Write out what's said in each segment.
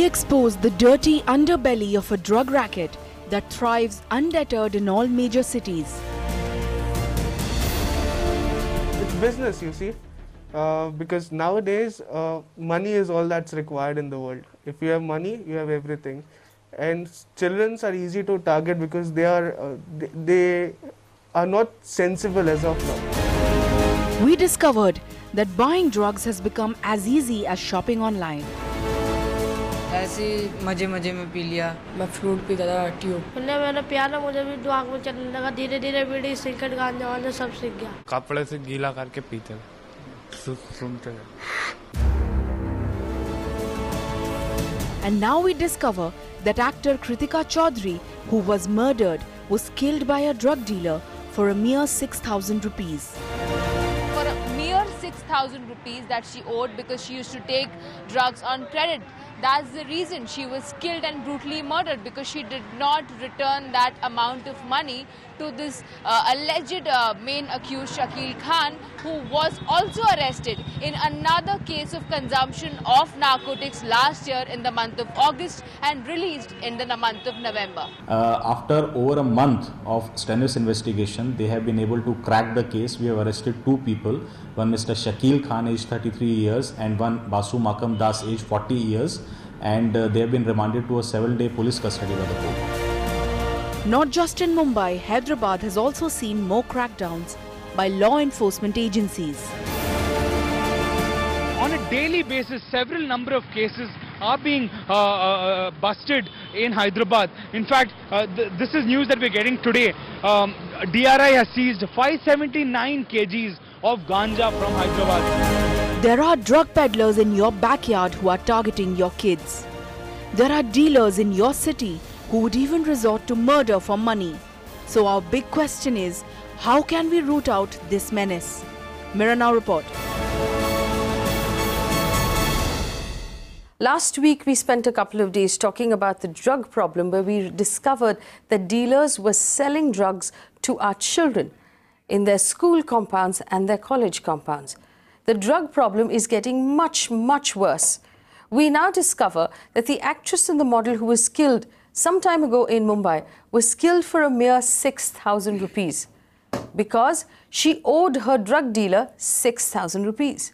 expose the dirty underbelly of a drug racket that thrives undeterred in all major cities. It's business, you see, because nowadays money is all that's required in the world. If you have money, you have everything. And children are easy to target because they are not sensible as of now. We discovered that buying drugs has become as easy as shopping online. ऐसे मजे में P लिया। मैं fruit पीता था tube. मेरा प्यार ना मुझे भी दिमाग में चलने लगा, धीरे धीरे बीड़ी सिगरेट गांजा वांजा सब सीख गया। कपड़े से गीला करके पीते सुनते थे। And now we discover that actor Kritika Chaudhary, who was murdered, was killed by a drug dealer for a mere 6,000 rupees. For a mere 6,000 rupees that she owed because she used to take drugs on credit. That's the reason she was killed and brutally murdered, because she did not return that amount of money to this alleged main accused Shakil Khan, who was also arrested in another case of consumption of narcotics last year in the month of August and released in the month of November. After over a month of strenuous investigation, they have been able to crack the case. We have arrested two people, one Mr. Shakil Khan, aged 33 years, and one Basu Makam Das, aged 40 years, and they have been remanded to a 7-day police custody by the court. Not just in Mumbai, Hyderabad has also seen more crackdowns by law enforcement agencies. On a daily basis, several number of cases are being busted in Hyderabad. In fact, this is news that we're getting today. DRI has seized 579 kgs of ganja from Hyderabad. There are drug peddlers in your backyard who are targeting your kids. There are dealers in your city who would even resort to murder for money. So our big question is, how can we root out this menace? Mirror Now report. Last week, we spent a couple of days talking about the drug problem, where we discovered that dealers were selling drugs to our children in their school compounds and their college compounds. The drug problem is getting much, much worse. We now discover that the actress and the model who was killed some time ago in Mumbai was killed for a mere 6,000 rupees because she owed her drug dealer 6,000 rupees.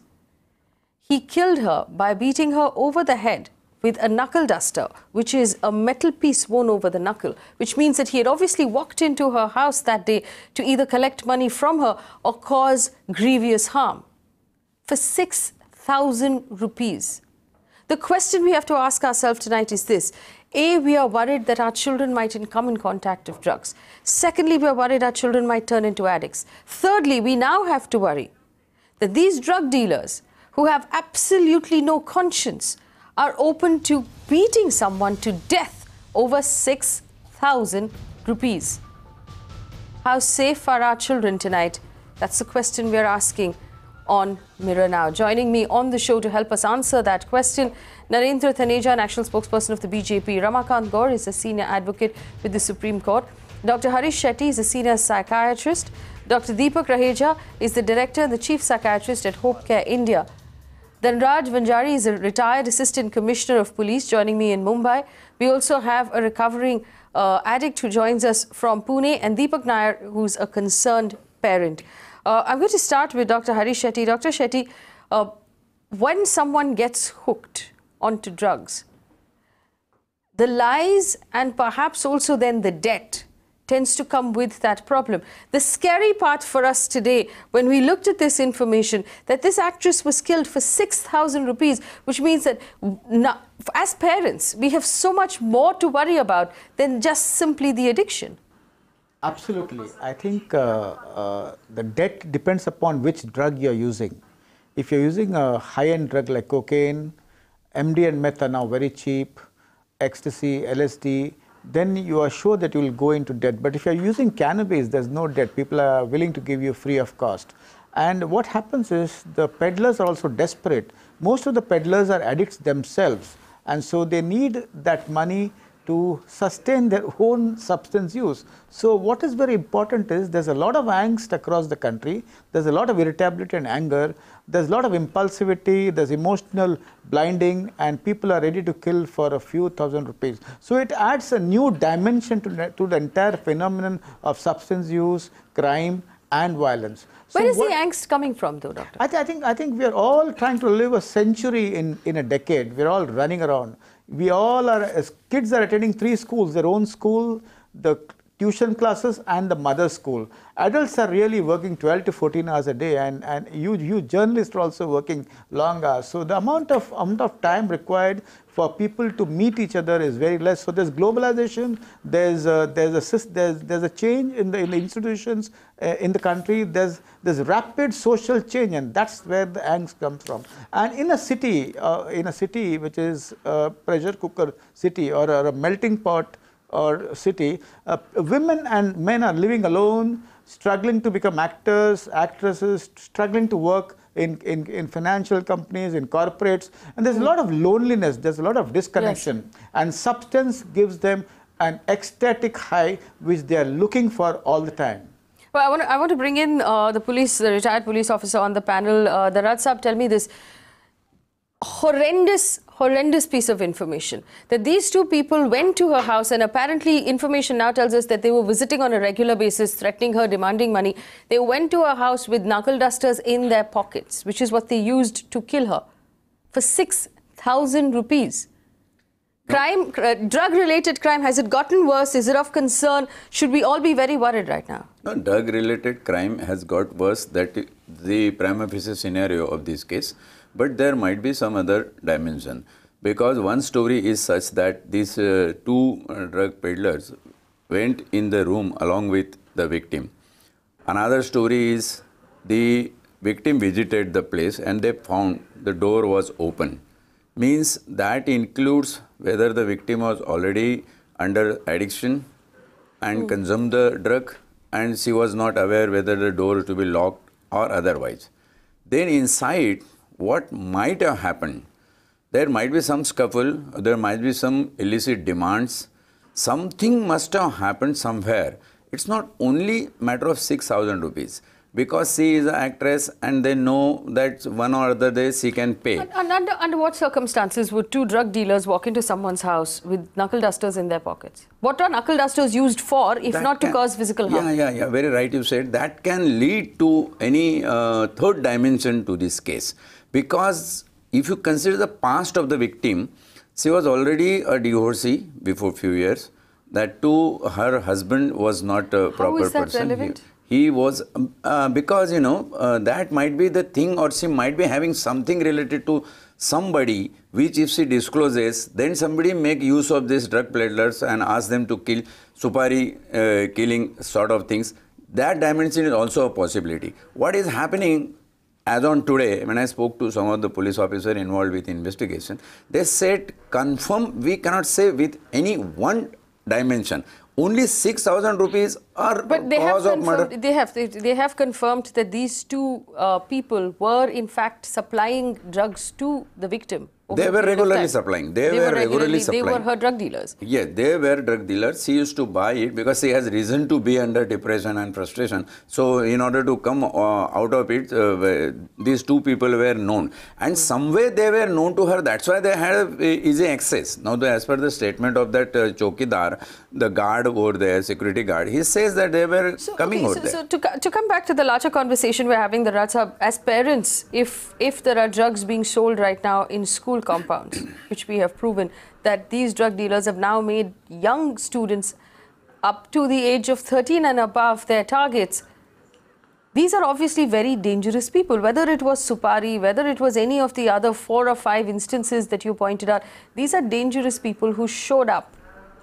He killed her by beating her over the head with a knuckle duster, which is a metal piece worn over the knuckle, which means that he had obviously walked into her house that day to either collect money from her or cause grievous harm for 6,000 rupees. The question we have to ask ourselves tonight is this. A, we are worried that our children might come in contact with drugs. Secondly, we are worried our children might turn into addicts. Thirdly, we now have to worry that these drug dealers who have absolutely no conscience are open to beating someone to death over 6,000 rupees. How safe are our children tonight? That's the question we're asking on Mirror Now. Joining me on the show to help us answer that question, Narendra Taneja, national spokesperson of the BJP. Ramakanth Gaur is a senior advocate with the Supreme Court. Dr. Harish Shetty is a senior psychiatrist. Dr. Deepak Raheja is the director and the chief psychiatrist at Hope Care India. Dhanraj Vanjari is a retired assistant commissioner of police, joining me in Mumbai. We also have a recovering addict who joins us from Pune, and Deepak Nair, who's a concerned parent. I'm going to start with Dr. Harish Shetty. Dr. Shetty, when someone gets hooked onto drugs, the lies and perhaps also then the debt tends to come with that problem. The scary part for us today, when we looked at this information, that this actress was killed for 6,000 rupees, which means that as parents, we have so much more to worry about than just simply the addiction. Absolutely. I think the debt depends upon which drug you're using. If you're using a high-end drug like cocaine, MD and meth are now very cheap, ecstasy, LSD, then you are sure that you will go into debt. But if you're using cannabis, there's no debt. People are willing to give you free of cost. And what happens is the peddlers are also desperate. Most of the peddlers are addicts themselves. And so they need that money to sustain their own substance use. So what is very important is there's a lot of angst across the country, there's a lot of irritability and anger, there's a lot of impulsivity, there's emotional blinding, and people are ready to kill for a few thousand rupees. So it adds a new dimension to the entire phenomenon of substance use, crime and violence. So where is the angst coming from though, Doctor? I think we are all trying to live a century in a decade. We're all running around. We all are, as kids are attending 3 schools, their own school, the tuition classes and the mother school. Adults are really working 12 to 14 hours a day, and you journalists are also working long hours. So the amount of time required for people to meet each other is very less. So there's globalization, there's a change in the institutions in the country, there's rapid social change, and that's where the angst comes from. And in a city which is a pressure cooker city or a melting pot or city, women and men are living alone, struggling to become actors, actresses, struggling to work in financial companies, in corporates, and there's a lot of loneliness, there's a lot of disconnection, yes. And substance gives them an ecstatic high which they are looking for all the time. Well, I want to bring in the retired police officer on the panel. Dhanraj Saab, tell me this horrendous piece of information, that these 2 people went to her house, and apparently information now tells us that they were visiting on a regular basis, threatening her, demanding money. They went to her house with knuckle dusters in their pockets, which is what they used to kill her, for 6,000 rupees. Crime, drug-related crime, has it gotten worse? Is it of concern? Should we all be very worried right now? No, drug-related crime has got worse. That the prima facie scenario of this case. But there might be some other dimension, because one story is such that these 2 drug peddlers went in the room along with the victim. Another story is the victim visited the place and they found the door was open. Means that includes whether the victim was already under addiction and consumed the drug, and she was not aware whether the door to be locked or otherwise. Then inside, what might have happened? There might be some scuffle, there might be some illicit demands. Something must have happened somewhere. It's not only matter of 6,000 rupees, because she is an actress and they know that one or other day she can pay. And under what circumstances would 2 drug dealers walk into someone's house with knuckle dusters in their pockets? What are knuckle dusters used for, if not to cause physical harm? Yeah, very right you said. That can lead to any third dimension to this case. Because if you consider the past of the victim, she was already a divorcee before few years. That too, her husband was not a proper person. How is that relevant? He was, because that might be the thing, or she might be having something related to somebody, which if she discloses, then somebody make use of these drug peddlers and ask them to kill, supari killing sort of things. That dimension is also a possibility. What is happening as on today, when I spoke to some of the police officers involved with investigation, they said, confirm, we cannot say with any one dimension. Only 6,000 rupees are cause of murder. They have confirmed that these 2 people were in fact supplying drugs to the victim. They were regularly supplying. They were regularly supplying. They were her drug dealers. Yes, they were drug dealers. She used to buy it because she has reason to be under depression and frustration. So, in order to come out of it, these 2 people were known. And some way they were known to her. That's why they had easy access. Now, as per the statement of that chowkidar, the guard over there, security guard, he says that they were coming over there. So, to come back to the larger conversation we're having, Dhanraj Saab, as parents, if there are drugs being sold right now in school compounds, which we have proven that these drug dealers have now made young students up to the age of 13 and above their targets. These are obviously very dangerous people, whether it was Supari, whether it was any of the other 4 or 5 instances that you pointed out. These are dangerous people who showed up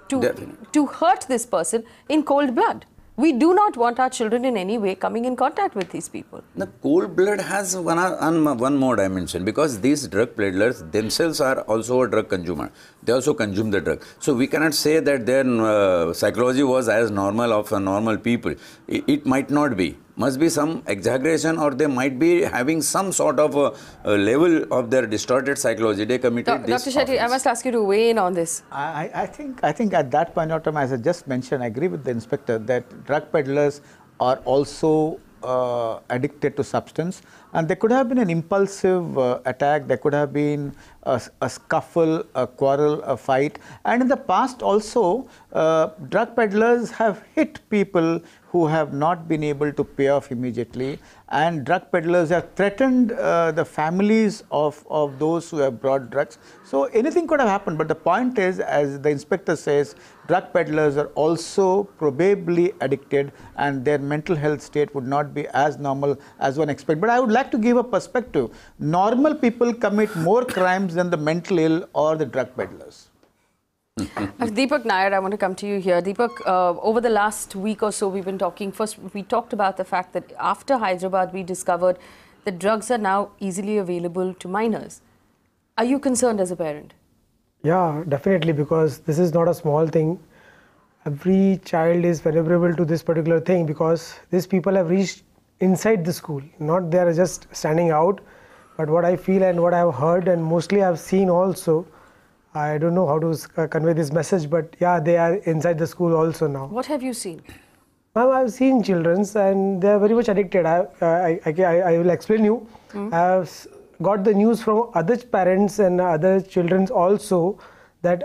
to hurt this person in cold blood. We do not want our children in any way coming in contact with these people. The cold blood has one more dimension, because these drug peddlers themselves are also a drug consumer. They also consume the drug. So we cannot say that their psychology was as normal of a normal people. It might not be. Must be some exaggeration, or they might be having some sort of a level of their distorted psychology. They committed this Dr. Shetty, I must ask you to weigh in on this. I think at that point of time, as I just mentioned, I agree with the inspector that drug peddlers are also addicted to substance, and there could have been an impulsive attack, there could have been a scuffle, a quarrel, a fight, and in the past also drug peddlers have hit people who have not been able to pay off immediately, and drug peddlers have threatened the families of those who have brought drugs. So anything could have happened, but the point is, as the inspector says, drug peddlers are also probably addicted, and their mental health state would not be as normal as one expects. But I would like to give a perspective. Normal people commit more crimes than the mental ill or the drug peddlers. Deepak Nair, I want to come to you here. Deepak, over the last week or so, we've been talking. First, we talked about the fact that after Hyderabad, we discovered that drugs are now easily available to minors. Are you concerned as a parent? Yeah, definitely, because this is not a small thing. Every child is vulnerable to this particular thing because these people have reached inside the school. Not they are just standing out, but what I feel and what I have heard, and mostly I've seen also, I don't know how to convey this message, but yeah, they are inside the school also now. What have you seen? Ma'am, I've seen children and they are very much addicted. I will explain you. I've got the news from other parents and other children also that,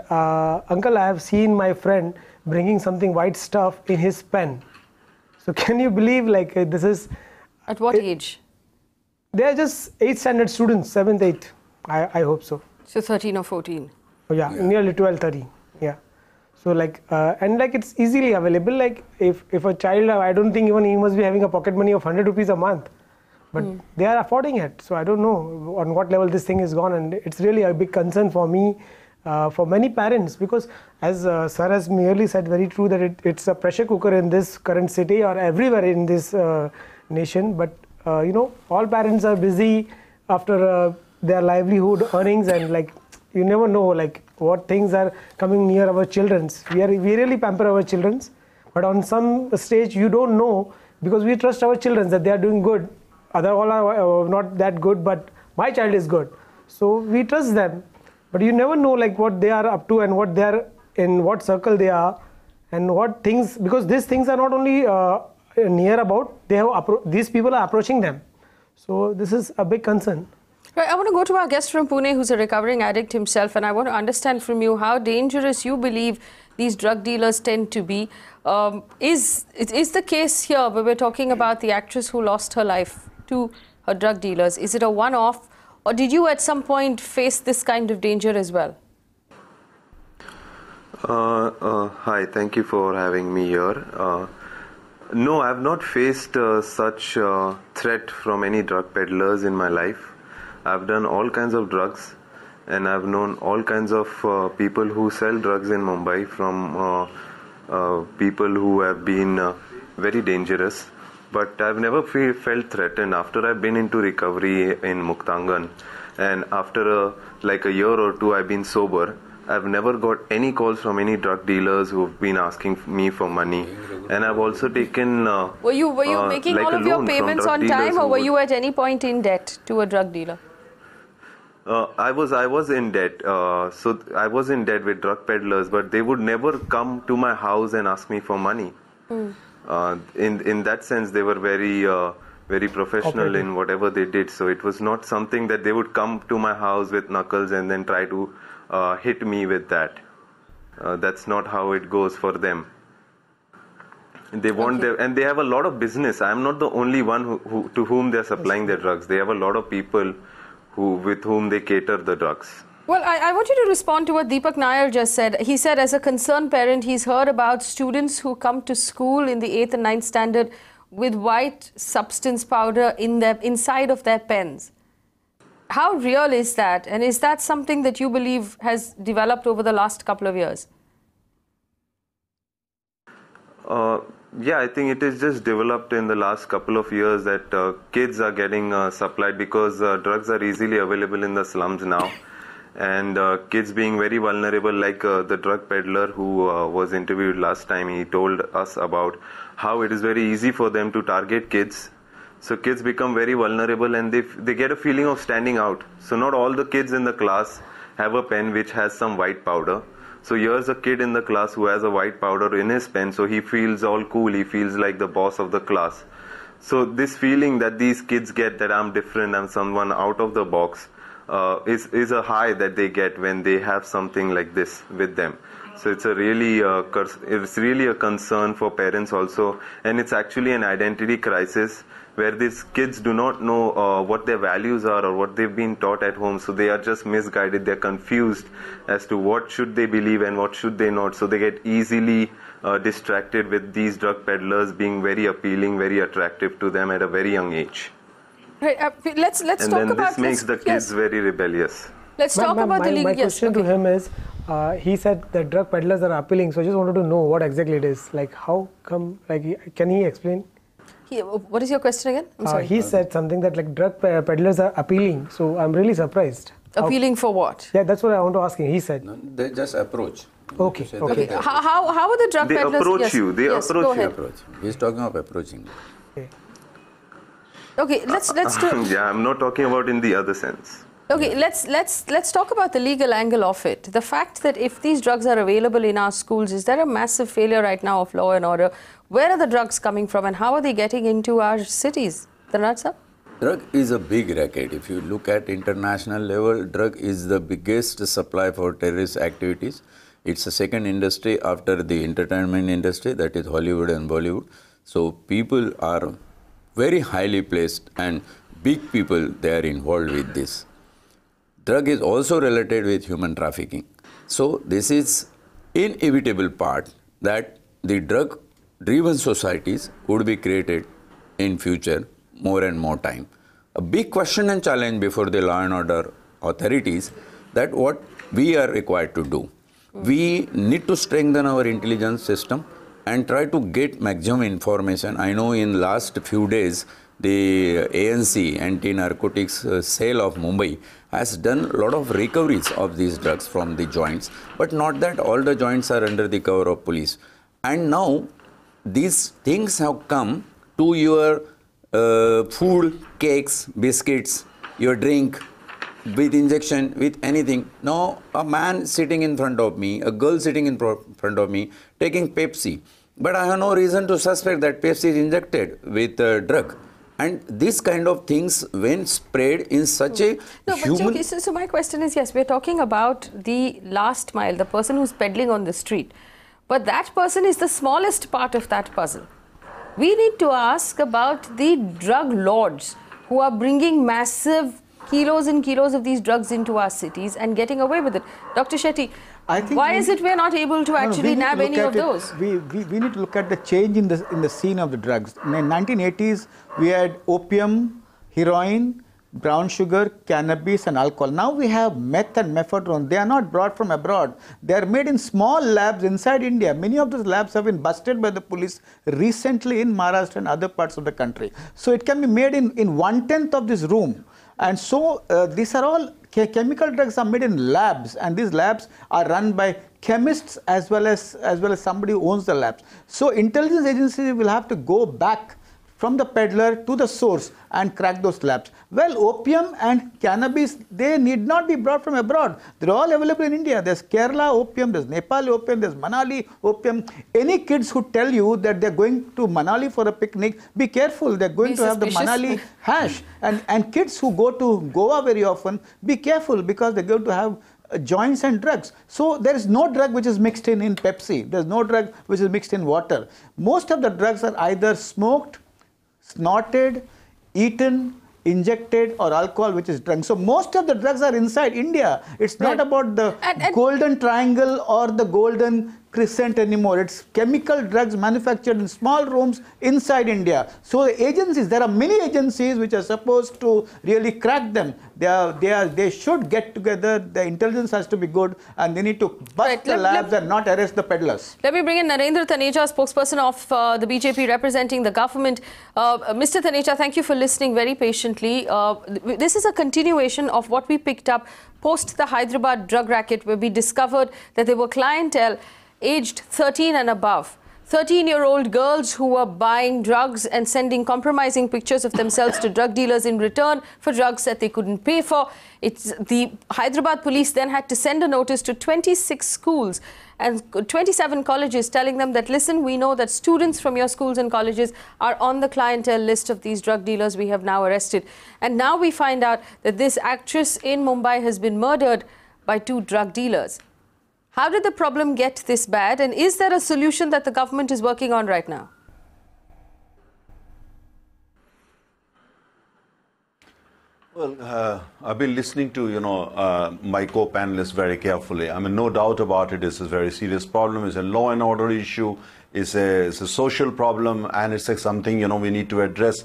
uncle, I have seen my friend bringing something white stuff in his pen. So can you believe, like, this is... At what age? They are just 8th standard students, 7th, 8th. I hope so. So 13 or 14? Oh yeah, nearly 12, 13. Yeah. So like, and like it's easily available. Like if a child, I don't think even he must be having a pocket money of 100 rupees a month. But they are affording it. So I don't know on what level this thing is gone. And it's really a big concern for me, for many parents. Because as sir has merely said very true that it's a pressure cooker in this current city or everywhere in this nation. But you know, all parents are busy after their livelihood earnings, and like you never know like what things are coming near our children's. We really pamper our children's, but on some stage you don't know, because we trust our children that they are doing good. Other all are not that good, but my child is good, so we trust them. But you never know like what they are up to and what they are in, what circle they are, and what things, because these things are not only near about, they have these people are approaching them. So this is a big concern. Right, I want to go to our guest from Pune who's a recovering addict himself, and I want to understand from you how dangerous you believe these drug dealers tend to be. Is the case here where we're talking about the actress who lost her life to her drug dealers, is it a one-off, or did you at some point face this kind of danger as well? Hi, thank you for having me here. No, I have not faced such threat from any drug peddlers in my life. I've done all kinds of drugs, and I've known all kinds of people who sell drugs in Mumbai, from people who have been very dangerous. But I've never felt threatened. After I've been into recovery in Muktangan, and after like a year or two I've been sober, I've never got any calls from any drug dealers who've been asking me for money. And I've also taken Were you making like all of your payments on time, or were you at any point in debt to a drug dealer? I was in debt. So I was in debt with drug peddlers, but they would never come to my house and ask me for money. In that sense, they were very professional in whatever they did. So it was not something that they would come to my house with knuckles and then try to hit me with that. That's not how it goes for them. They want and they have a lot of business. I'm not the only one to whom they're supplying their drugs. They have a lot of people with whom they cater the drugs. Well, I want you to respond to what Deepak Nair just said. He said as a concerned parent, he's heard about students who come to school in the 8th and 9th standard with white substance powder inside of their pens. How real is that? And is that something that you believe has developed over the last couple of years? Yeah, I think it is just developed in the last couple of years that kids are getting supplied, because drugs are easily available in the slums now. and kids being very vulnerable, like the drug peddler who was interviewed last time, he told us about how it is very easy for them to target kids. So kids become very vulnerable and they get a feeling of standing out. So not all the kids in the class have a pen which has some white powder. So here's a kid in the class who has a white powder in his pen, so he feels all cool, he feels like the boss of the class. So this feeling that these kids get, that I'm different, I'm someone out of the box, is a high that they get when they have something like this with them. So it's really a concern for parents also, and it's actually an identity crisis where these kids do not know what their values are or what they've been taught at home. So they are just misguided, they're confused as to what should they believe and what should they not. So they get easily distracted with these drug peddlers being very appealing, very attractive to them at a very young age. Right, let's talk about this makes the kids very rebellious. Let's talk about the legal. My question to him is, he said that drug peddlers are appealing, so I just wanted to know what exactly it is. Like, how come, like, can he explain? What is your question again? I'm sorry. He said something that like drug peddlers are appealing, so I'm really surprised. Appealing for what? Yeah, that's what I want to ask him. He said. No, they just approach. Okay. Okay. How are the drug peddlers? They approach you. They approach you. He's talking of approaching. Okay, let's do. Yeah, I'm not talking about in the other sense. Okay, let's talk about the legal angle of it. The fact that if these drugs are available in our schools, is there a massive failure right now of law and order? Where are the drugs coming from and how are they getting into our cities? Dhanraj sir? Drug is a big racket. If you look at international level, drug is the biggest supply for terrorist activities. It's the second industry after the entertainment industry, that is Hollywood and Bollywood. So people are very highly placed and big people, they are involved with this. Drug is also related with human trafficking. So this is inevitable part that the drug-driven societies would be created in future more and more time. A big question and challenge before the law and order authorities that what we are required to do. We need to strengthen our intelligence system and try to get maximum information. I know in last few days, the ANC, anti-narcotics cell of Mumbai, has done a lot of recoveries of these drugs from the joints, but not that all the joints are under the cover of police. And now, these things have come to your food, cakes, biscuits, your drink, with injection, with anything. Now, a man sitting in front of me, a girl sitting in front of me, taking Pepsi. But I have no reason to suspect that Pepsi is injected with drug. And this kind of things, when spread in such a human... Okay, so my question is, yes, we're talking about the last mile, the person who's peddling on the street. But that person is the smallest part of that puzzle. We need to ask about the drug lords who are bringing massive kilos and kilos of these drugs into our cities and getting away with it. Dr. Shetty, why is it we're not able to actually nab any of those? We need to look at the change in the scene of the drugs. In the 1980s, we had opium, heroin, brown sugar, cannabis and alcohol. Now we have meth and methadone. They are not brought from abroad. They are made in small labs inside India. Many of those labs have been busted by the police recently in Maharashtra and other parts of the country. So it can be made in 1/10 of this room. And so these are all chemical drugs are made in labs, and these labs are run by chemists as well as somebody who owns the labs. So intelligence agencies will have to go back from the peddler to the source and crack those labs. Well, opium and cannabis, they need not be brought from abroad. They're all available in India. There's Kerala opium, there's Nepal opium, there's Manali opium. Any kids who tell you that they're going to Manali for a picnic, be careful. They're going to have the Manali hash. And kids who go to Goa very often, be careful because they're going to have joints and drugs. So there is no drug which is mixed in Pepsi. There's no drug which is mixed in water. Most of the drugs are either smoked, snorted, eaten, injected or alcohol which is drunk. So most of the drugs are inside India. It's not about the golden triangle or the golden crescent anymore. It's chemical drugs manufactured in small rooms inside India. So the agencies, there are many agencies which are supposed to really crack them. They should get together. The intelligence has to be good, and they need to bust the labs and not arrest the peddlers. Let me bring in Narendra Taneja, spokesperson of the BJP representing the government. Mr. Taneja, thank you for listening very patiently. This is a continuation of what we picked up post the Hyderabad drug racket, where we discovered that there were clientele aged 13 and above. 13-year-old girls who were buying drugs and sending compromising pictures of themselves to drug dealers in return for drugs that they couldn't pay for. The Hyderabad police then had to send a notice to 26 schools and 27 colleges telling them that, listen, we know that students from your schools and colleges are on the clientele list of these drug dealers we have now arrested. And now we find out that this actress in Mumbai has been murdered by 2 drug dealers. How did the problem get this bad, and is there a solution that the government is working on right now? Well, I've been listening to, my co-panelists very carefully. I mean, no doubt about it, it's a very serious problem. It's a law and order issue. It's a social problem, and it's something, we need to address,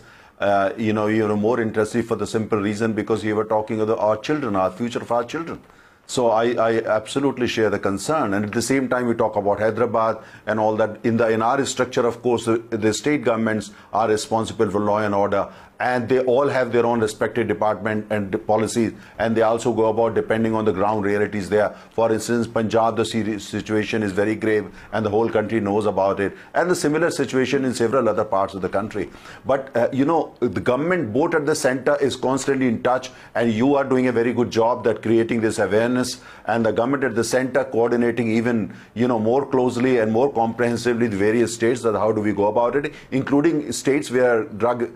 even more intensely for the simple reason because we were talking about our children, our future of our children. So I absolutely share the concern, and at the same time we talk about Hyderabad and all that. In our structure, of course, the state governments are responsible for law and order, and they all have their own respective department and policies, and they also go about depending on the ground realities there. For instance, Punjab, the situation is very grave, and the whole country knows about it, and the similar situation in several other parts of the country. But the government, both at the center, is constantly in touch, and you are doing a very good job that creating this awareness, and the government at the center coordinating even more closely and more comprehensively the various states that how do we go about it, including states where drug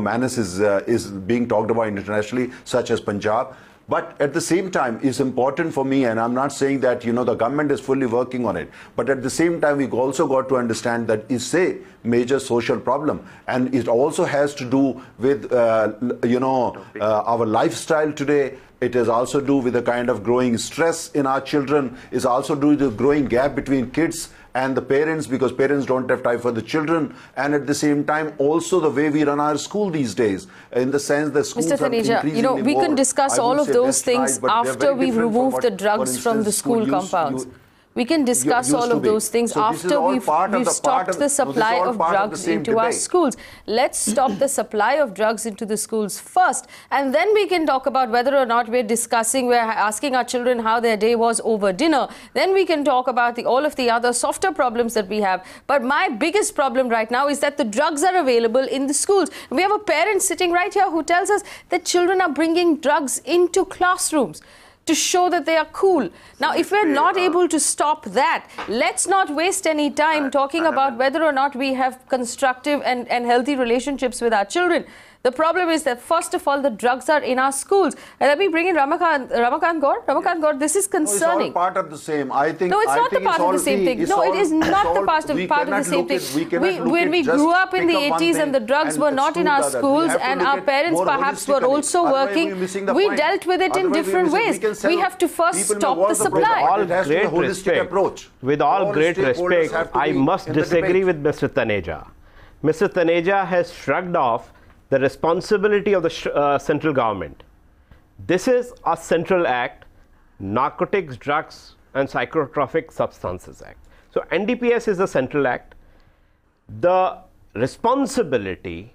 menace is being talked about internationally, such as Punjab. But at the same time, it's important for me, and I'm not saying that the government is fully working on it, but at the same time, we also got to understand that it's a major social problem, and it also has to do with our lifestyle today. It has also to do with the kind of growing stress in our children. It's also due to the growing gap between kids and the parents, because parents don't have time for the children, and at the same time also the way we run our school these days, in the sense that schools Mr. Taneja, we can discuss all of those things after we've removed the drugs from the school compounds. We can discuss all of those things after we've stopped the supply of drugs into our schools. Let's stop the supply of drugs into the schools first, and then we can talk about whether or not we're asking our children how their day was over dinner. Then we can talk about all of the other softer problems that we have. But my biggest problem right now is that the drugs are available in the schools. We have a parent sitting right here who tells us that children are bringing drugs into classrooms to show that they are cool. Now, if we're not able to stop that, let's not waste any time talking about whether or not we have constructive and healthy relationships with our children. The problem is that, first of all, the drugs are in our schools. And let me bring in Ramakanth Gaur. Ramakanth Gaur, this is concerning. No, it's all part of the same. I think. No, it's not the part of the same thing. No, it is not the part of the same thing. When we grew up in the 80s and the drugs were not in our schools and our parents perhaps were also working, we dealt with it in different ways. We have to first stop the supply. With all great respect, I must disagree with Mr. Taneja. Mr. Taneja has shrugged off the responsibility of the central government. This is a central act, Narcotics, Drugs and Psychotropic Substances Act. So NDPS is a central act. The responsibility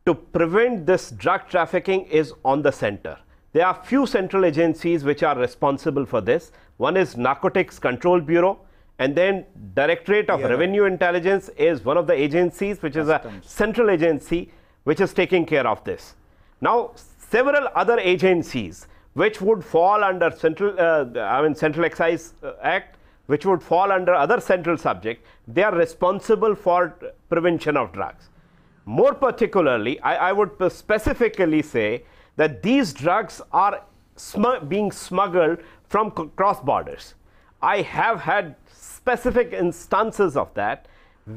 to prevent this drug trafficking is on the center. There are few central agencies which are responsible for this. One is Narcotics Control Bureau, and then Directorate of Revenue Intelligence is one of the agencies which is a central agency which is taking care of this. Now, several other agencies which would fall under Central Excise Act, which would fall under other central subject, they are responsible for prevention of drugs. More particularly, I would specifically say that these drugs are being smuggled from cross borders. I have had specific instances of that,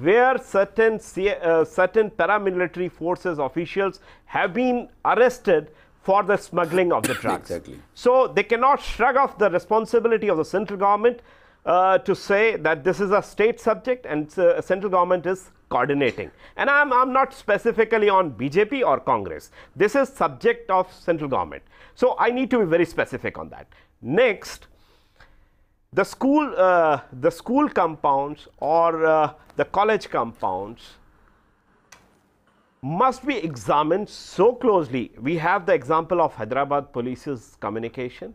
where certain paramilitary forces officials have been arrested for the smuggling of the drugs. Exactly. So they cannot shrug off the responsibility of the central government. to say that this is a state subject and central government is coordinating. And I'm not specifically on BJP or Congress. This is subject of central government. So I need to be very specific on that. Next, the school compounds or the college compounds must be examined so closely. We have the example of Hyderabad Police's communication.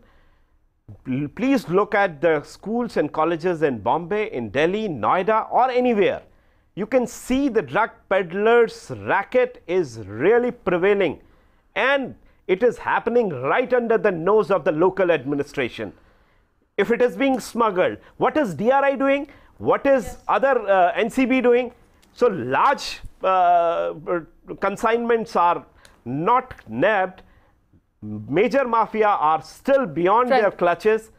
Please look at the schools and colleges in Bombay, in Delhi, Noida or anywhere. You can see the drug peddlers' racket is really prevailing, and it is happening right under the nose of the local administration. If it is being smuggled, what is DRI doing? What is other NCB doing? So large consignments are not nabbed. Major mafia are still beyond their clutches.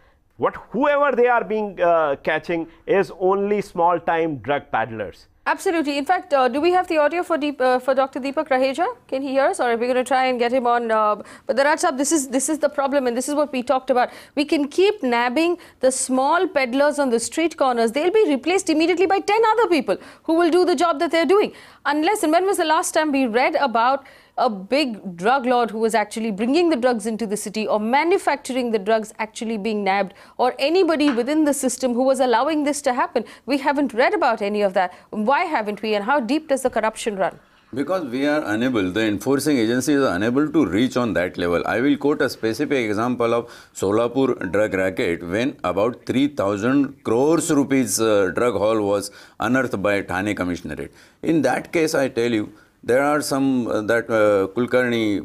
Whoever they are being catching is only small-time drug peddlers. Absolutely. In fact, do we have the audio for Dr. Deepak Raheja? Can he hear us, or are we going to try and get him on? But Dhanraj Sahab, this is the problem, and this is what we talked about. We can keep nabbing the small peddlers on the street corners. They'll be replaced immediately by 10 other people who will do the job that they're doing. Unless, and when was the last time we read about a big drug lord who was actually bringing the drugs into the city or manufacturing the drugs actually being nabbed, or anybody within the system who was allowing this to happen? We haven't read about any of that. Why haven't we, and how deep does the corruption run? Because we are unable, the enforcing agencies are unable to reach on that level. I will quote a specific example of Solapur drug racket when about 3,000 crores rupees drug haul was unearthed by Thane Commissionerate. In that case, I tell you, there are some Kulkarni,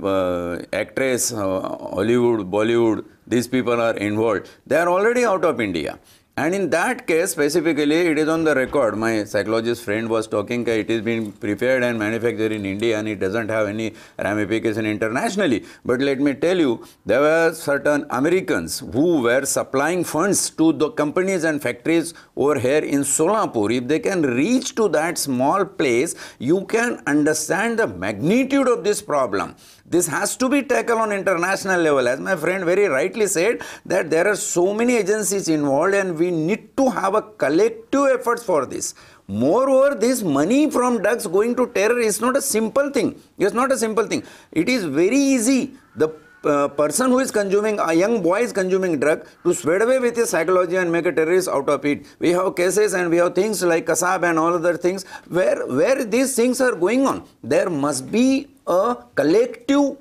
actress, Hollywood, Bollywood, these people are involved. They are already out of India. And in that case, specifically, it is on the record. My psychologist friend was talking that it is being prepared and manufactured in India and it doesn't have any ramification internationally. But let me tell you, there were certain Americans who were supplying funds to the companies and factories over here in Solapur. If they can reach to that small place, you can understand the magnitude of this problem. This has to be tackled on international level. As my friend very rightly said, that there are so many agencies involved and we need to have a collective efforts for this. Moreover, this money from drugs going to terror is not a simple thing. It's not a simple thing. It is very easy. The person who is consuming, a young boy is consuming drug, to sweat away with his psychology and make a terrorist out of it. We have cases and we have things like Kasab and all other things where these things are going on. There must be a collective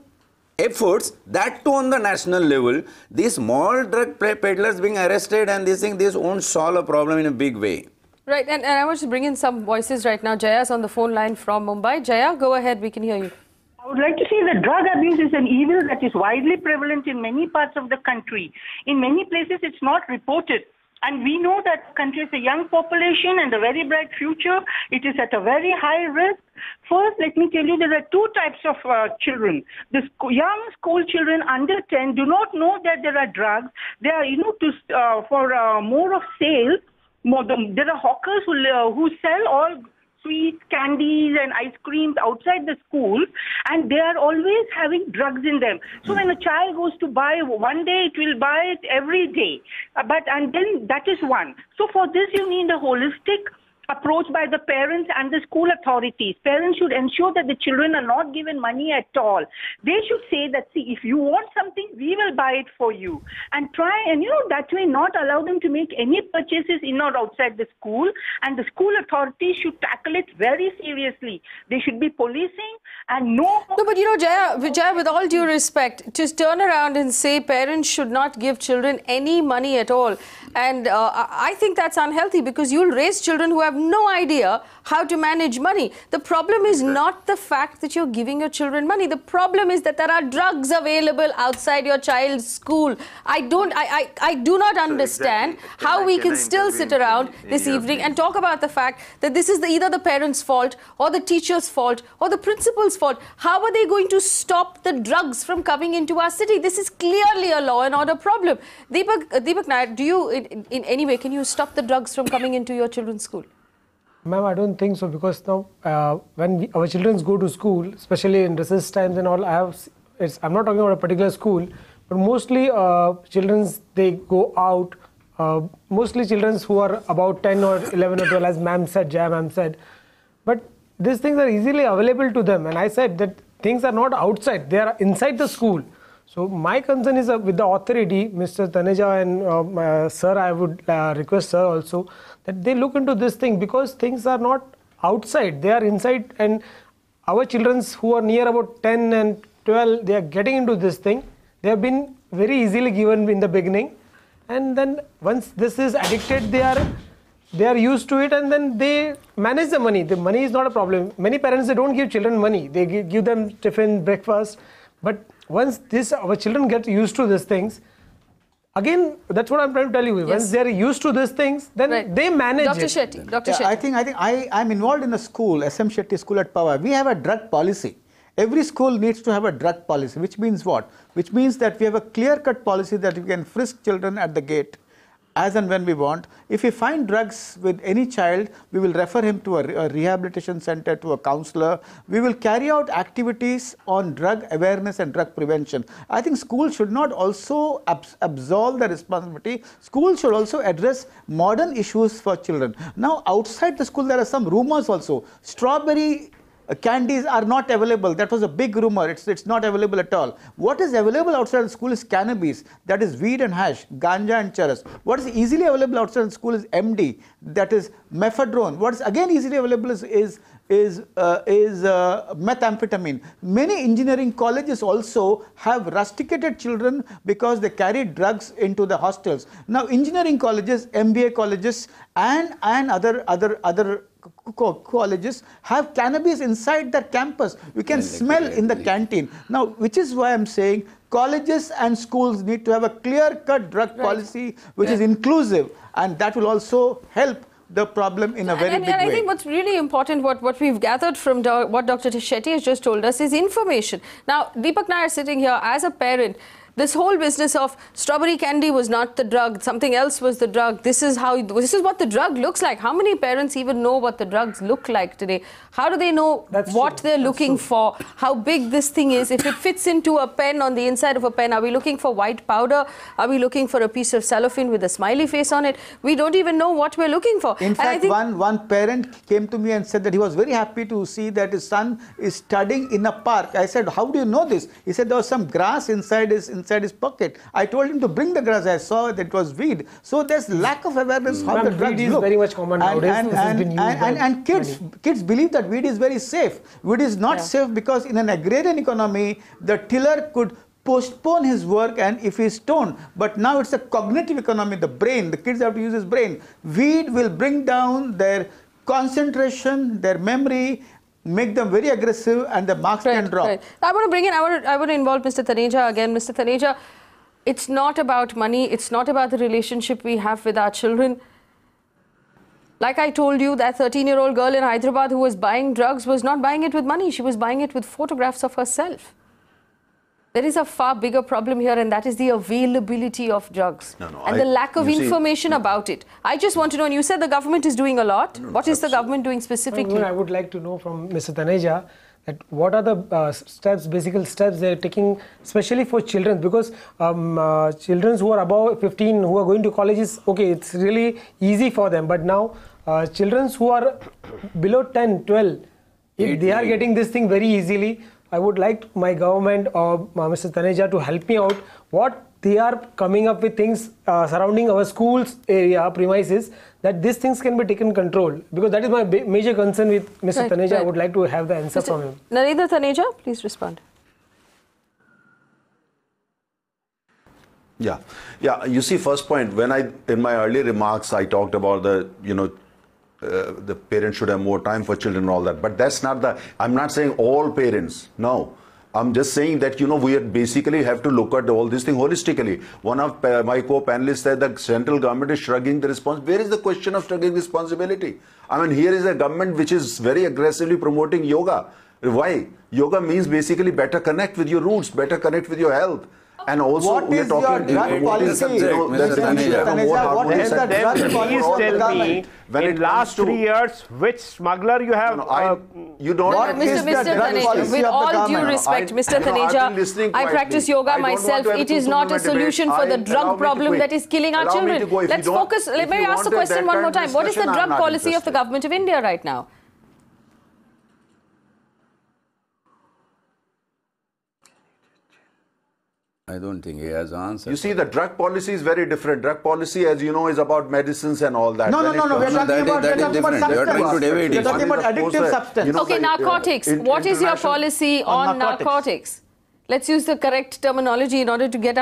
efforts, that too on the national level. These small drug peddlers being arrested and this won't solve a problem in a big way. Right, and I want to bring in some voices right now. Jaya's on the phone line from Mumbai. Jaya, go ahead, we can hear you. I would like to say that drug abuse is an evil that is widely prevalent in many parts of the country. In many places, it's not reported. And we know that the country is a young population and a very bright future. It is at a very high risk. First, let me tell you, there are two types of children. The young school children under 10 do not know that there are drugs. They are, for more of sales. There are hawkers who sell all sweets, candies and ice creams outside the school, and they are always having drugs in them. So when a child goes to buy one day, it will buy it every day. And then that is one. So for this, you need a holistic approach by the parents and the school authorities. Parents should ensure that the children are not given money at all. They should say that, see, if you want something, we will buy it for you. And try and, that way not allow them to make any purchases in or outside the school. And the school authorities should tackle it very seriously. They should be policing and no, but Jaya, with all due respect, just turn around and say parents should not give children any money at all. And I think that's unhealthy, because you'll raise children who have no idea how to manage money. The problem is not the fact that you're giving your children money. The problem is that there are drugs available outside your child's school. I do not understand how we can still sit around this evening and talk about the fact that this is either the parents' fault or the teacher's fault or the principal's fault. How are they going to stop the drugs from coming into our city? This is clearly a law and order problem. Deepak Nair, do you in any way, can you stop the drugs from coming into your children's school? Ma'am, I don't think so, because now when our children go to school, especially in recess times and all, I'm not talking about a particular school, but mostly children, they go out mostly children who are about 10 or 11 or 12, as ma'am said, Jaya ma'am said. But these things are easily available to them. And I said that things are not outside, they are inside the school. So my concern is with the authority, Mr. Taneja and sir, I would request sir also, that they look into this thing, because things are not outside, they are inside. And our children who are near about 10 and 12, they are getting into this thing. They have been very easily given in the beginning. And then once this is addicted, they are used to it, and then they manage the money. The money is not a problem. Many parents, they don't give children money. They give them tiffin, breakfast. But once our children get used to these things, again, that's what I'm trying to tell you. Yes. Once they're used to these things, then they manage Dr. it. Shetty, Dr. Shetty. I think I'm involved in a school, SM Shetty School at Power. We have a drug policy. Every school needs to have a drug policy, which means what? Which means that we have a clear-cut policy that we can frisk children at the gate as and when we want. If we find drugs with any child, we will refer him to a rehabilitation center, to a counselor. We will carry out activities on drug awareness and drug prevention. I think schools should not also absolve the responsibility. Schools should also address modern issues for children. Now, outside the school, there are some rumors also. Strawberry candies are not available. That was a big rumor. It's not available at all. What is available outside the school is cannabis, that is weed and hash, ganja and charas. What is easily available outside the school is MD, that is mephedrone. What is again easily available is methamphetamine. Many engineering colleges also have rusticated children because they carry drugs into the hostels. Now, engineering colleges, MBA colleges, and other colleges have cannabis inside their campus. You can smell in the canteen. Now, which is why I'm saying colleges and schools need to have a clear-cut drug policy which is inclusive, and that will also help the problem in a very big way. I think what's really important, what we've gathered from what Dr. Shetty has just told us, is information. Now, Deepak Nair sitting here as a parent, this whole business of strawberry candy was not the drug, something else was the drug. This is what the drug looks like. How many parents even know what the drugs look like today? How do they know what they're looking for? How big this thing is? If it fits into a pen, on the inside of a pen, are we looking for white powder? Are we looking for a piece of cellophane with a smiley face on it? We don't even know what we're looking for. In fact, one parent came to me and said that he was very happy to see that his son is studying in a park. I said, how do you know this? He said there was some grass inside his pocket. I told him to bring the grass. I saw that it was weed. So there's lack of awareness how the drugs weed is look. Very much common nowadays. And kids believe that weed is very safe. Weed is not safe because in an agrarian economy, the tiller could postpone his work and if he's stoned. But now it's a cognitive economy, the brain. The kids have to use his brain. Weed will bring down their concentration, their memory, make them very aggressive, and the marks can drop. Right. I want to bring in, I want to involve Mr. Taneja again. Mr. Taneja, it's not about money. It's not about the relationship we have with our children. Like I told you, that 13-year-old girl in Hyderabad who was buying drugs was not buying it with money. She was buying it with photographs of herself. There is a far bigger problem here, and that is the availability of drugs and the lack of information about it. I just want to know, and you said the government is doing a lot. What is the government doing specifically? I would like to know from Mr. Taneja that what are the steps, basic steps they are taking, especially for children, because children who are above 15 who are going to colleges, okay, it's really easy for them, but now children who are below 10, 12, if they are getting this thing very easily, I would like my government or Mr. Taneja to help me out. What they are coming up with things surrounding our schools area premises, that these things can be taken control, because that is my major concern with Mr. Taneja. I would like to have the answer from him. Narendra Taneja, please respond. Yeah. You see, first point, when in my earlier remarks, I talked about the parents should have more time for children and all that. But that's not I'm not saying all parents. No. I'm just saying that, we basically have to look at all this thing holistically. One of my co-panelists said that central government is shrugging the responsibility. Where is the question of shrugging responsibility? I mean, here is a government which is very aggressively promoting yoga. Why? Yoga means basically better connect with your roots, better connect with your health. And also, what is your drug policy? Mr. Taneja, what is the drug policy of the government? In last 3 years, which smuggler you have? You don't. Mr. Taneja, with all due respect, Mr. Taneja, I practice yoga myself. It is not a solution for the drug problem that is killing our children. Let's focus. Let me ask the question one more time. What is the drug policy of the government of India right now? I don't think he has answered. You see, the drug policy is very different. Drug policy, as you know, is about medicines and all that. No. We're talking about substance. You're trying to divide We're it. talking about addictive substance. Okay, narcotics. What is your policy on narcotics? Let's use the correct terminology in order to get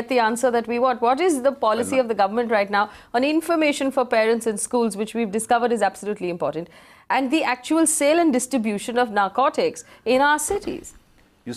the answer that we want. What is the policy of the government right now on information for parents in schools, which we've discovered is absolutely important, and the actual sale and distribution of narcotics in our cities? You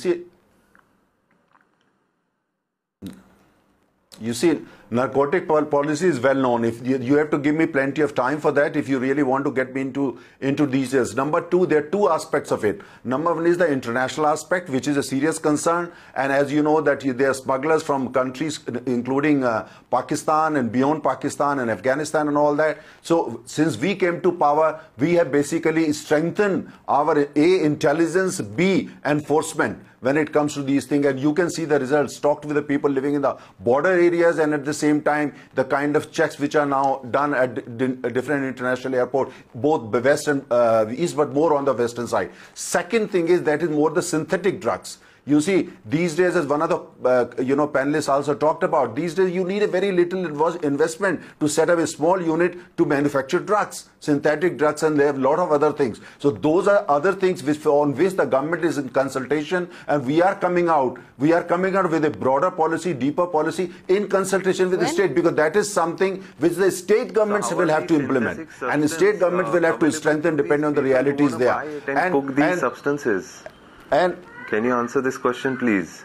see, narcotic policy is well known. If you have to give me plenty of time for that if you really want to get me into details. Number two, there are two aspects of it. Number one is the international aspect, which is a serious concern. And as you know, that there are smugglers from countries including Pakistan and beyond Pakistan and Afghanistan and all that. So since we came to power, we have basically strengthened our A, intelligence, B, enforcement when it comes to these things, and you can see the results. Talked with the people living in the border areas, and at the same time, the kind of checks which are now done at different international airports, both the west and east, but more on the western side. Second thing is that is more the synthetic drugs. You see, these days, as one of the panelists also talked about, these days you need a very little investment to set up a small unit to manufacture drugs, synthetic drugs, and they have a lot of other things. So those are other things on which the government is in consultation, and we are coming out with a broader policy, deeper policy in consultation with the state, because that is something which the state governments will have to implement, and the state governments will have to strengthen depending on the realities there. And cook these substances. And can you answer this question, please?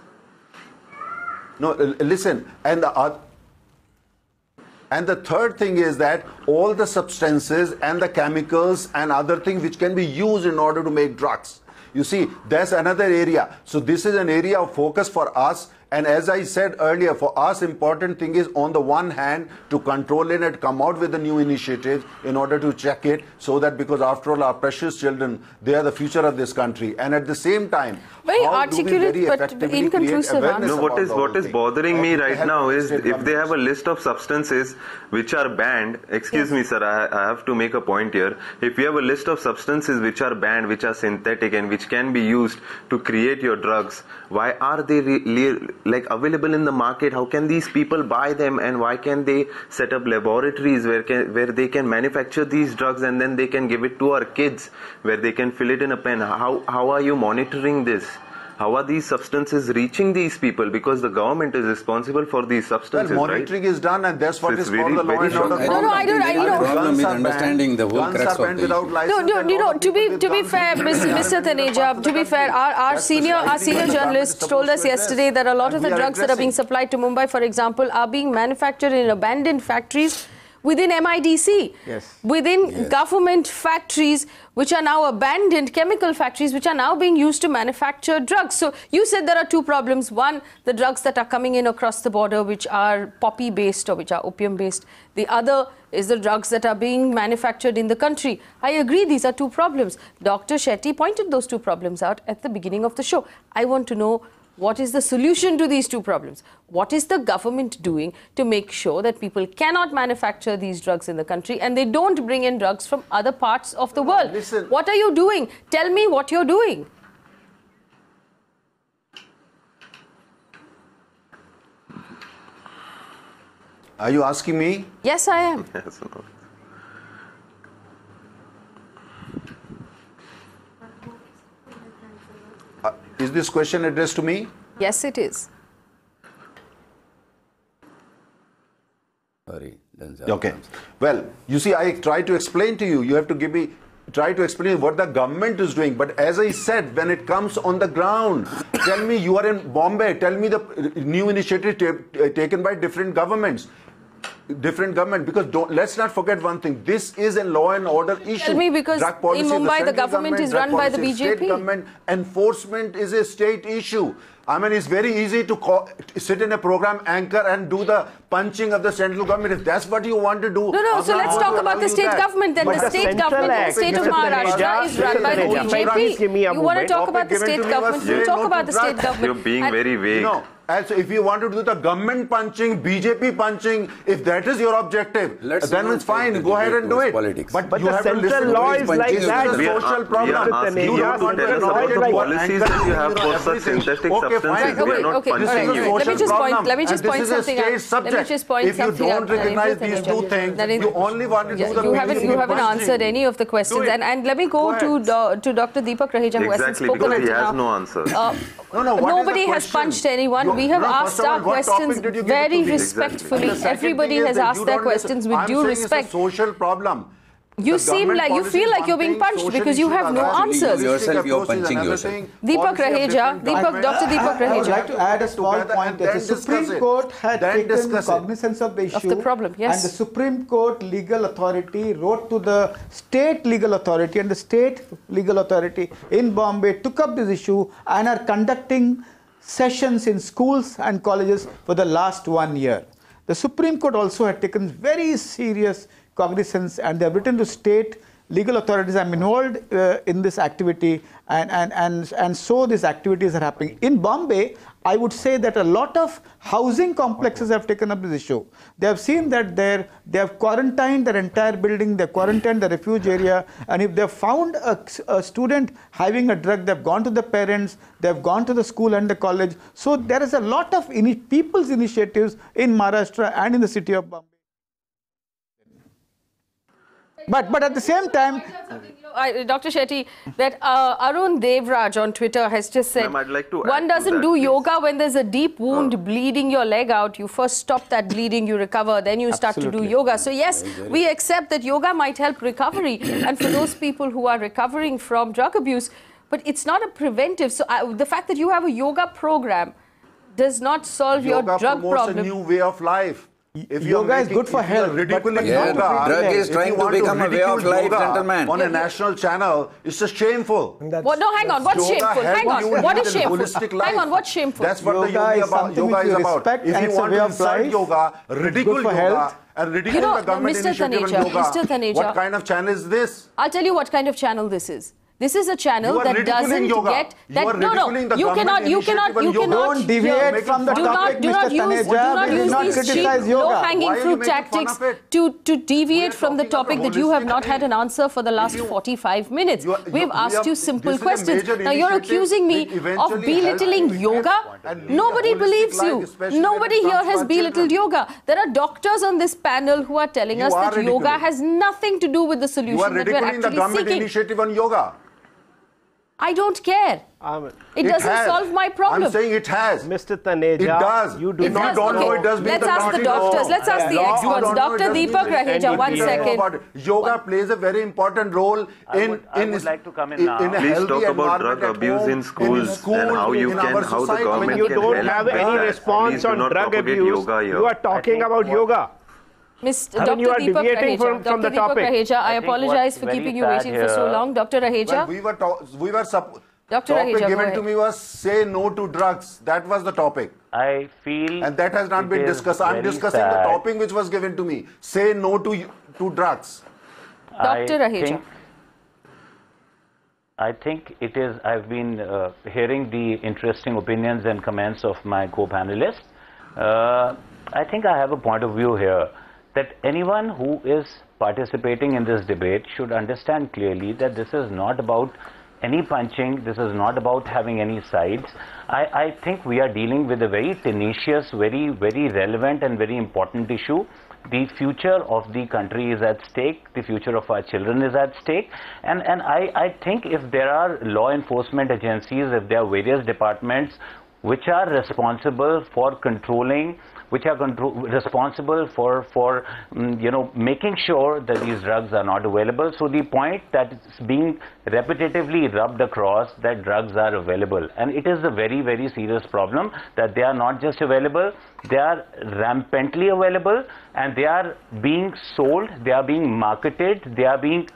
No, listen. And the third thing is that all the substances and the chemicals and other things which can be used in order to make drugs. You see, that's another area. So this is an area of focus for us. And as I said earlier, for us, important thing is on the one hand to control it and come out with a new initiative in order to check it, so that, because after all, our precious children, they are the future of this country. And at the same time, very articulate but inconclusive answer. No, what is bothering me right now is if they have a list of substances which are banned. Excuse me, sir, I have to make a point here. If you have a list of substances which are banned, which are synthetic and which can be used to create your drugs, why are they available in the market? How can these people buy them, and why can they set up laboratories where they can manufacture these drugs and then they can give it to our kids, where they can fill it in a pen? How are you monitoring this? How are these substances reaching these people? Because the government is responsible for these substances, well, monitoring is done, and that's what is called the law and order. No, I don't. Problem with understanding the whole crux of the No, to be fair, Mr. Taneja, to be fair, our senior journalist told us yesterday that a lot of the drugs that are being supplied to Mumbai, for example, are being manufactured in abandoned factories within MIDC, within government factories, which are now abandoned, chemical factories, which are now being used to manufacture drugs. So you said there are two problems. One, the drugs that are coming in across the border, which are poppy-based or which are opium-based. The other is the drugs that are being manufactured in the country. I agree, these are two problems. Dr. Shetty pointed those two problems out at the beginning of the show. I want to know, what is the solution to these two problems? What is the government doing to make sure that people cannot manufacture these drugs in the country and they don't bring in drugs from other parts of the world? Listen. What are you doing? Tell me what you're doing. Are you asking me? Yes, I am. Yes, no. Is this question addressed to me? Yes, it is. Sorry. Okay. Well, you see, I try to explain to you. You have to give me, try to explain what the government is doing. But as I said, when it comes on the ground, tell me, you are in Bombay, tell me the new initiative taken by different governments. different government, because let's not forget one thing. This is a law and order issue. Tell me, because drug policy, in Mumbai the government is run by the policy, BJP. State government enforcement is a state issue. I mean, it's very easy to sit in a program anchor and do the punching of the central government. If that's what you want to do. No, so let's talk about the state government. Then the state government in the state of Maharashtra is run by the BJP. You want to talk about the state government? You talk about the state government. You're being very vague. No. And so if you want to do the government punching, BJP punching, if that is your objective, then it's fine. Go ahead and do it. Politics. But you have to listen law is like that. It's a social problem. You don't want to tell us about the policies that you have for such synthetic substances. We are not punishing you. Let me just point something out. If you don't recognize these two things, you only want to do the You haven't answered any of the questions. And let me go to Dr. Deepak Raheja, who hasn't spoken until now. Exactly, because he has no answer. Nobody has punched anyone. We have asked our questions very respectfully. Everybody has asked their questions with due respect. It's a social problem. You feel like you're being punched because you have no answers. You're punching yourself. Deepak Raheja, Dr. Deepak Raheja. I would like to add a small point. The Supreme Court had taken cognizance of the issue. Of the problem, yes. And the Supreme Court legal authority wrote to the state legal authority, and the state legal authority in Bombay took up this issue and are conducting sessions in schools and colleges for the last 1 year. The Supreme Court also had taken very serious cognizance, and they have written to state legal authorities. I'm involved in this activity, and so these activities are happening. In Bombay, I would say that a lot of housing complexes have taken up this issue. They have seen that they have quarantined their entire building, they have quarantined the refuge area, and if they have found a student having a drug, they have gone to the parents, they have gone to the school and the college. So there is a lot of people's initiatives in Maharashtra and in the city of Bombay. But at the same time, Dr. Shetty, that Arun Devraj on Twitter has just said, one doesn't do yoga when there's a deep wound bleeding your leg out. You first stop that bleeding, you recover, then you start to do yoga. So yes, we accept that yoga might help recovery, and for those people who are recovering from drug abuse, but it's not a preventive. So the fact that you have a yoga program does not solve your drug problem. A new way of life. If yoga is good for health. Ridiculing yoga, drug is trying to become a way of life, gentlemen. On a national channel, it's just shameful. Well, no, hang on. What's shameful? Hang on. What is shameful? Hang on. What's shameful? That's what the yoga is about. If you want to insult yoga, ridicule yoga, and ridicule the government initiative on yoga, what kind of channel is this? I'll tell you what kind of channel this is. This is a channel that doesn't get that. You cannot don't deviate from the topic, Mr. Taneja. We will not criticize yoga. Low-hanging fruit tactics to deviate from the topic that you have not had an answer for the last 45 minutes. We've asked you simple questions. Now you're accusing me of belittling yoga. Nobody believes you. Nobody here has belittled yoga. There are doctors on this panel who are telling us that yoga has nothing to do with the solution that we're actually seeking. You are ridiculing the government initiative on yoga. I don't care. It doesn't solve my problem. I'm saying it has. Mr. Taneja, it does. You do if not you don't know, it does mean Let's ask the doctors. Let's ask the experts. Dr. Deepak Raheja, 1 second. Yoga plays a very important role in I would like to come in now. Please talk about drug abuse in schools and how the government when you don't have any response on drug abuse, you are talking about yoga. Dr. Deepak Raheja, I apologize for keeping you waiting for so long. Dr. Raheja? Topic given to me was say no to drugs. That was the topic. I feel, and that has not been discussed. I'm discussing the topic which was given to me. Say no to drugs. Dr. Raheja. I think it is. I've been hearing the interesting opinions and comments of my co-panelists. I think I have a point of view here that anyone who is participating in this debate should understand clearly that this is not about any punching, this is not about having any sides. I think we are dealing with a very tenacious, very relevant and very important issue. The future of the country is at stake, the future of our children is at stake, and I think if there are law enforcement agencies, if there are various departments which are responsible for controlling, which are responsible for making sure that these drugs are not available. So the point that is being repetitively rubbed across that drugs are available, and it is a very serious problem that they are not just available, They are rampantly available, and they are being sold, they are being marketed, they are being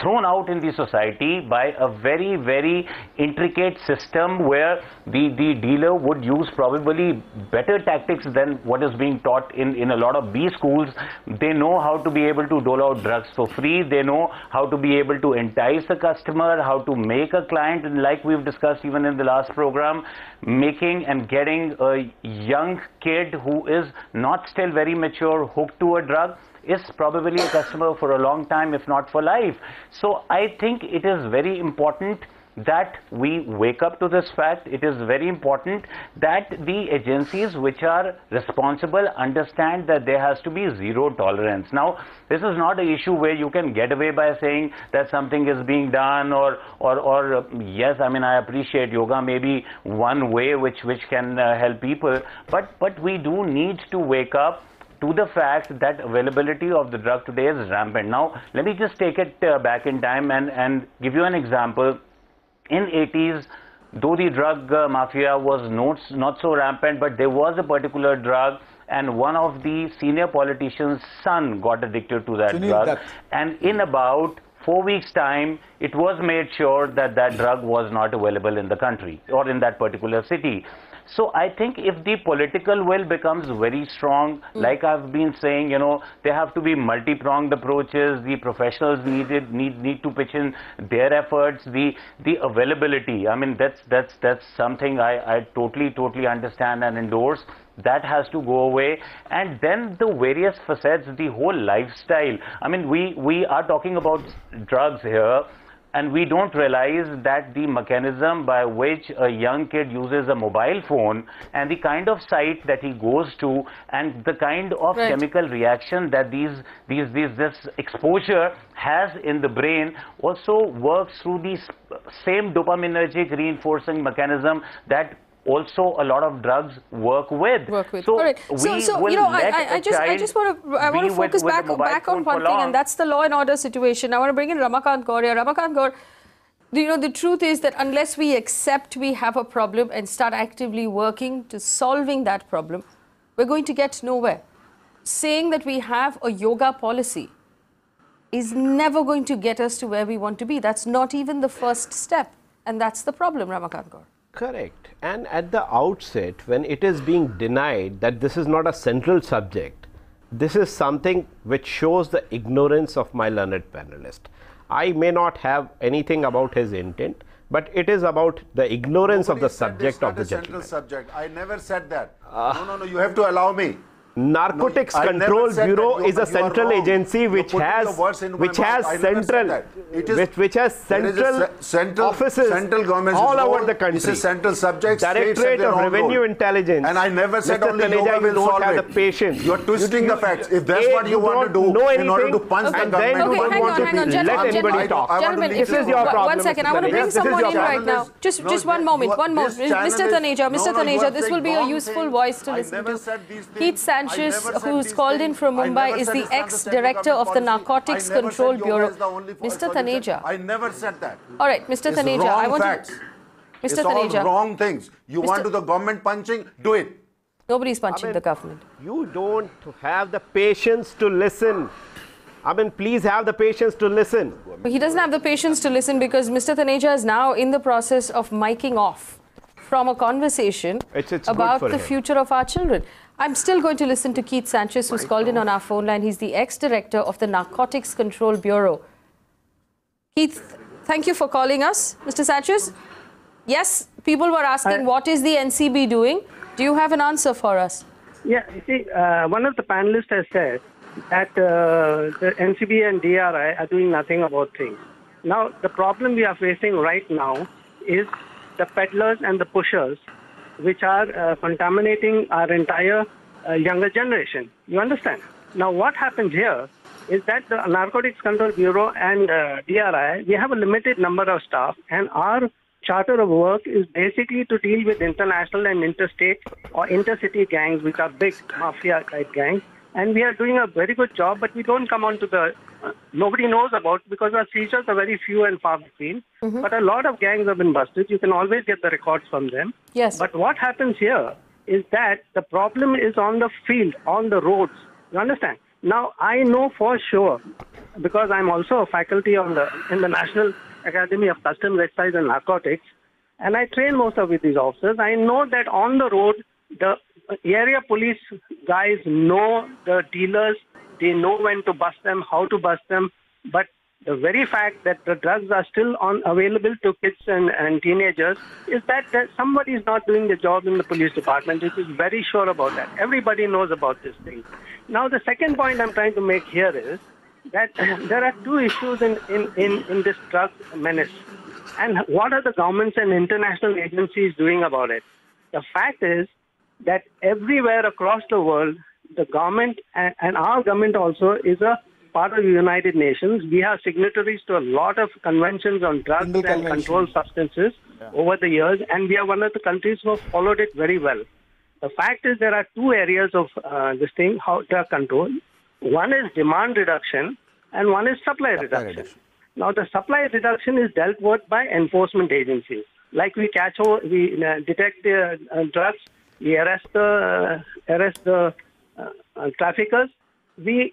thrown out in the society by a very, very intricate system where the dealer would use probably better tactics than what is being taught in a lot of B schools. They know how to be able to dole out drugs for free. They know how to be able to entice a customer, how to make a client, and like we've discussed even in the last program, making and getting a young kid who is not still very mature hooked to a drug is probably a customer for a long time, if not for life. So I think it is very important that we wake up to this fact. It is very important that the agencies which are responsible understand that there has to be zero tolerance. Now, this is not an issue where you can get away by saying that something is being done, or yes, I mean, I appreciate yoga may be one way which can help people, but we do need to wake up to the fact that availability of the drug today is rampant. Now, let me just take it back in time and give you an example. In 80s, though the drug mafia was not so rampant, but there was a particular drug, and one of the senior politicians' son got addicted to that drug. And in about 4 weeks' time, it was made sure that that drug was not available in the country or in that particular city. So I think if the political will becomes very strong, like I've been saying, you know, there have to be multi-pronged approaches. The professionals need to pitch in their efforts. The availability, I mean, that's something I totally understand and endorse. That has to go away. And then the various facets, the whole lifestyle. I mean, we are talking about drugs here, and we don't realize that the mechanism by which a young kid uses a mobile phone and the kind of site that he goes to and the kind of chemical reaction that this exposure has in the brain also works through the same dopaminergic reinforcing mechanism that also a lot of drugs work with. So, all right. So you know, I just want to focus back on one thing, and that's the law and order situation. I want to bring in Ramakanth Gaur. Ramakanth Gaur, you know, the truth is that unless we accept we have a problem and start actively working to solving that problem, we're going to get nowhere. Saying that we have a yoga policy is never going to get us to where we want to be. That's not even the first step, and that's the problem, Ramakanth Gaur. Correct. And at the outset, when it is being denied that this is not a central subject, this is something which shows the ignorance of my learned panelist. I may not have anything about his intent, but it is about the ignorance of the subject of the gentleman. Central subject. I never said that. No, you have to allow me. Narcotics Control Bureau is a central agency which has central offices all over the country. It's a central subject. Directorate of Revenue Intelligence. And I never said Mr. only Taneja, yoga will solve have it. the patience. You are twisting the facts. If that's what you want to do in order to punch the government, you don't want to let anybody talk. Gentlemen, this is your problem. One second, I want to bring someone in right now. Just one moment, Mr. Taneja, this will be a useful voice to listen to. Keith Sanchez, who's called in from Mumbai, is the ex-director of the Narcotics Control Bureau. Mr. Taneja. I never said that. All right, Mr. Taneja, I want to... Mr. Taneja. It's all wrong things. You want to do the government punching? Do it. Nobody's punching the government. You don't have the patience to listen. I mean, please have the patience to listen. But he doesn't have the patience to listen because Mr. Taneja is now in the process of miking off from a conversation about the future of our children. I'm still going to listen to Keith Sanchez, who's called in on our phone line. He's the ex-director of the Narcotics Control Bureau. Keith, thank you for calling us. Mr. Sanchez, yes, people were asking, what is the NCB doing? Do you have an answer for us? Yeah, you see, one of the panelists has said that the NCB and DRI are doing nothing about things. Now, the problem we are facing right now is the peddlers and the pushers, which are contaminating our entire younger generation. You understand? Now, what happens here is that the Narcotics Control Bureau and DRI, we have a limited number of staff, and our charter of work is basically to deal with international and interstate or intercity gangs, which are big mafia-type gangs. And we are doing a very good job, but we don't come on to the... nobody knows about because our seizures are very few and far between. But a lot of gangs have been busted. You can always get the records from them. Yes. But what happens here is that the problem is on the field, on the roads. You understand? Now, I know for sure, because I'm also a faculty in the National Academy of Customs, Excise and Narcotics, and I train most of these officers. I know that on the road, the area police guys know the dealers. They know when to bust them, how to bust them. But the very fact that the drugs are still available to kids and teenagers is that somebody is not doing the job in the police department. It is very sure about that. Everybody knows about this thing. Now, the second point I'm trying to make here is that there are two issues in this drug menace. And what are the governments and international agencies doing about it? The fact is that everywhere across the world, the government and our government also is a part of the United Nations. We are signatories to a lot of conventions on drugs and controlled substances over the years, and we are one of the countries who have followed it very well. The fact is there are two areas of this thing, drug control. One is demand reduction and one is supply reduction. Now, the supply reduction is dealt with by enforcement agencies. Like we detect the drugs, we arrest the traffickers. In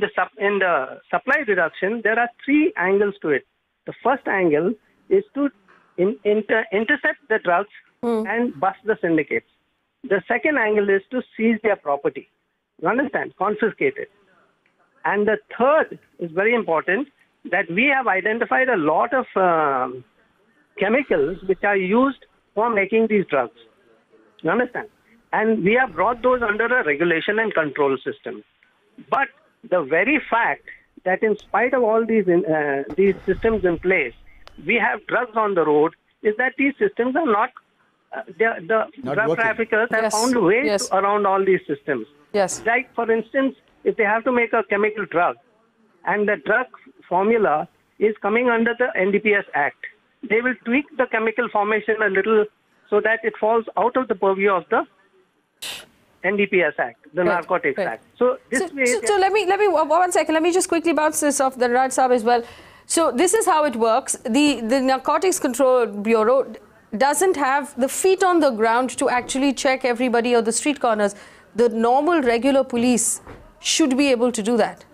the supply reduction, there are three angles to it. The first angle is to intercept the drugs and bust the syndicates. The second angle is to seize their property. You understand? Confiscate it. And the third is very important, that we have identified a lot of chemicals which are used for making these drugs. You understand? And we have brought those under a regulation and control system. But the very fact that in spite of all these systems in place, we have drugs on the road, is that these systems are not, the drug traffickers have found ways around all these systems. Yes. Like, for instance, if they have to make a chemical drug and the drug formula is coming under the NDPS Act, they will tweak the chemical formation a little so that it falls out of the purview of the NDPS Act, the Narcotics Act. So this way. So let me 1 second. Let me just quickly bounce this off the Dhanraj Saab as well. So this is how it works. The Narcotics Control Bureau doesn't have the feet on the ground to actually check everybody on the street corners. The normal regular police should be able to do that.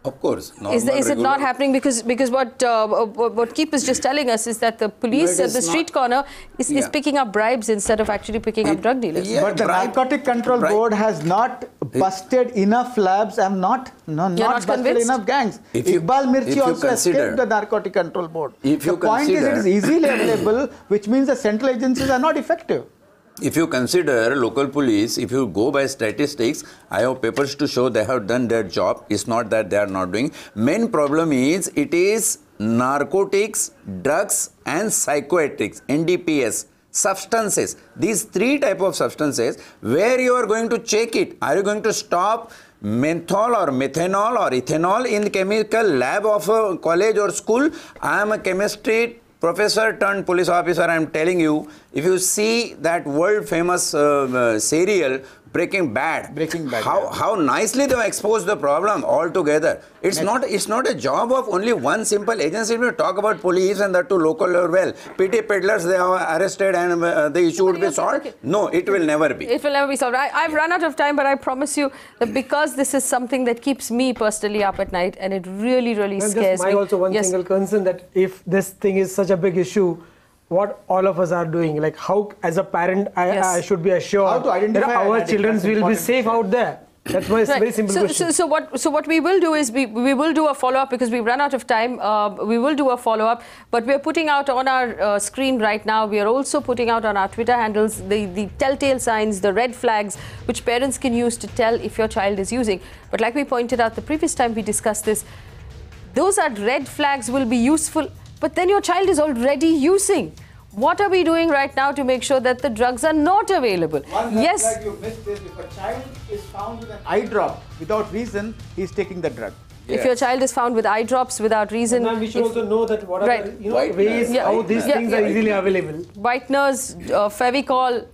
Of course. Is it not happening? Because what Keep is just telling us is that the police at the street corner is picking up bribes instead of actually picking up drug dealers. But the Narcotic Control Board has not busted enough labs and not busted enough gangs. Iqbal Mirchi also escaped the Narcotic Control Board. The point is it is easily available, which means the central agencies are not effective. If you consider local police, if you go by statistics, I have papers to show they have done their job. It's not that they are not doing. Main problem is it is narcotics, drugs and psychiatrics, NDPS, substances. These three type of substances, where you are going to check it. Are you going to stop menthol or methanol or ethanol in the chemical lab of a college or school? I am a chemistry professor turned police officer. I am telling you, if you see that world famous serial Breaking Bad, how nicely they have exposed the problem altogether. It's not a job of only one simple agency to talk about police and that to local level. PT peddlers they are arrested and the issue would be solved. Okay. No, it will never be. It will never be solved. I've run out of time, but I promise you that because this is something that keeps me personally up at night and it really scares me. Also one single concern that if this thing is such a big issue, what all of us are doing, like how as a parent I should be assured that our children will be safe out there. That's my very simple question. So what we will do is we will do a follow-up because we've run out of time. We will do a follow-up, but we're putting out on our screen right now, we are also putting out on our Twitter handles the telltale signs, the red flags, which parents can use to tell if your child is using. But like we pointed out the previous time we discussed this, those are red flags will be useful, but then your child is already using. What are we doing right now to make sure that the drugs are not available? One red flag you missed is if a child is found with an eye drop without reason, he is taking the drug. If your child is found with eye drops without reason, and we should also know that what are the ways how these things are easily available. Whiteners, Fevicol,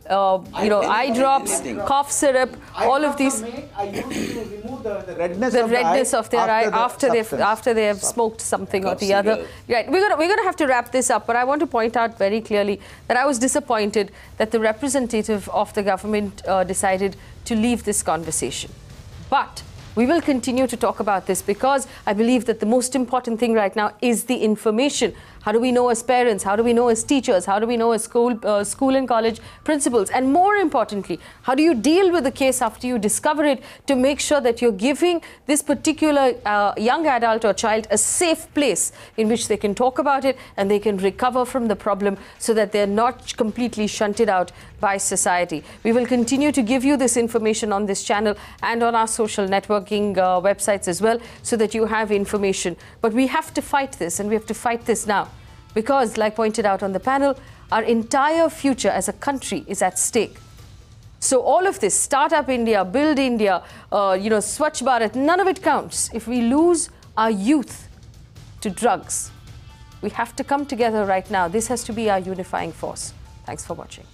eye drops, cough syrup, all of these. I used to remove the redness, of their eye after they have smoked something or the other. Right, we're going to have to wrap this up, but I want to point out very clearly that I was disappointed that the representative of the government decided to leave this conversation. But we will continue to talk about this because I believe that the most important thing right now is the information. How do we know as parents? How do we know as teachers? How do we know as school and college principals? And more importantly, how do you deal with the case after you discover it to make sure that you're giving this particular young adult or child a safe place in which they can talk about it and they can recover from the problem so that they're not completely shunted out by society. We will continue to give you this information on this channel and on our social networking websites as well so that you have information. But we have to fight this, and we have to fight this now. Because, like pointed out on the panel, our entire future as a country is at stake. So all of this, Startup India, Build India, Swachh Bharat, none of it counts if we lose our youth to drugs. We have to come together right now. This has to be our unifying force. Thanks for watching.